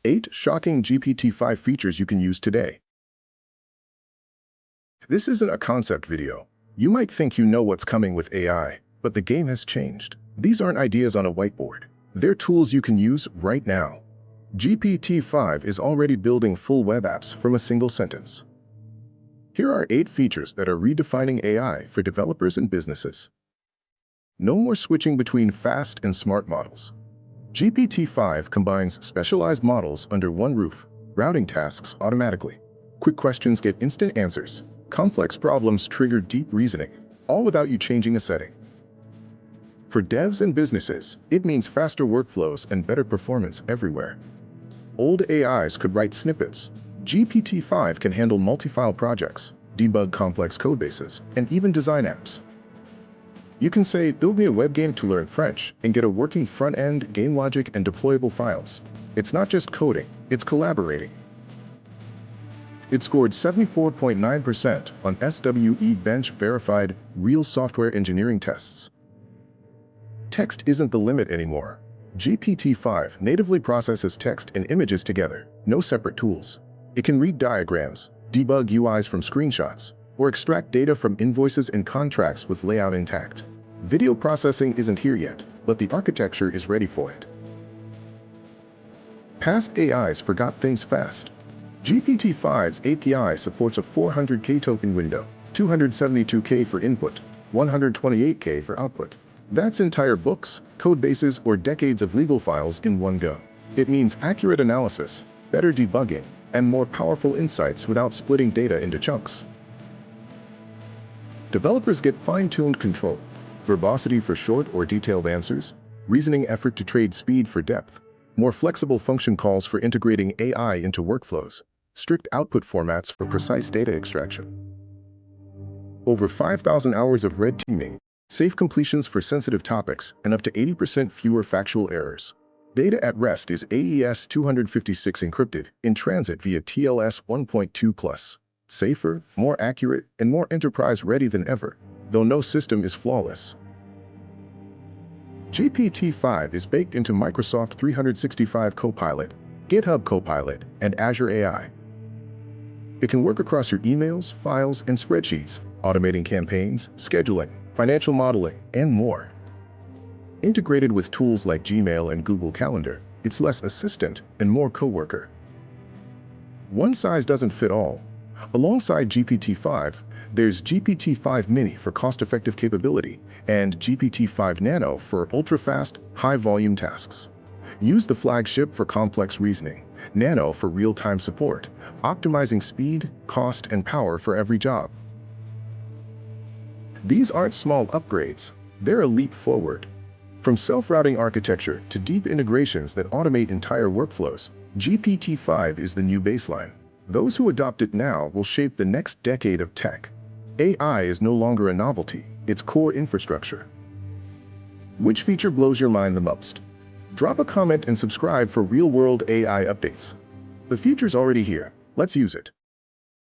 8 shocking GPT-5 features you can use today. This isn't a concept video. You might think you know what's coming with AI, but the game has changed. These aren't ideas on a whiteboard. They're tools you can use right now. GPT-5 is already building full web apps from a single sentence. Here are 8 features that are redefining AI for developers and businesses. No more switching between fast and smart models. GPT-5 combines specialized models under one roof, routing tasks automatically. Quick questions get instant answers. Complex problems trigger deep reasoning, all without you changing a setting. For devs and businesses, it means faster workflows and better performance everywhere. Old AIs could write snippets. GPT-5 can handle multi-file projects, debug complex codebases, and even design apps. You can say, build me a web game to learn French, and get a working front-end, game logic, and deployable files. It's not just coding, it's collaborating. It scored 74.9% on SWE Bench-verified real software engineering tests. Text isn't the limit anymore. GPT-5 natively processes text and images together, no separate tools. It can read diagrams, debug UIs from screenshots, or extract data from invoices and contracts with layout intact. Video processing isn't here yet, but the architecture is ready for it. Past AIs forgot things fast. GPT-5's API supports a 400K token window, 272K for input, 128K for output. That's entire books, code bases, or decades of legal files in one go. It means accurate analysis, better debugging, and more powerful insights without splitting data into chunks. Developers get fine-tuned control, verbosity for short or detailed answers, reasoning effort to trade speed for depth, more flexible function calls for integrating AI into workflows, strict output formats for precise data extraction. Over 5,000 hours of red teaming, safe completions for sensitive topics, and up to 80% fewer factual errors. Data at rest is AES 256 encrypted, in transit via TLS 1.2+. Safer, more accurate, and more enterprise-ready than ever, though no system is flawless. GPT-5 is baked into Microsoft 365 Copilot, GitHub Copilot, and Azure AI. It can work across your emails, files, and spreadsheets, automating campaigns, scheduling, financial modeling, and more. Integrated with tools like Gmail and Google Calendar, it's less assistant and more coworker. One size doesn't fit all. Alongside GPT-5, there's GPT-5 Mini for cost-effective capability and GPT-5 Nano for ultra-fast, high-volume tasks. Use the flagship for complex reasoning, Nano for real-time support, optimizing speed, cost, and power for every job. These aren't small upgrades, they're a leap forward. From self-routing architecture to deep integrations that automate entire workflows, GPT-5 is the new baseline. Those who adopt it now will shape the next decade of tech. AI is no longer a novelty, it's core infrastructure. Which feature blows your mind the most? Drop a comment and subscribe for real-world AI updates. The future's already here, let's use it.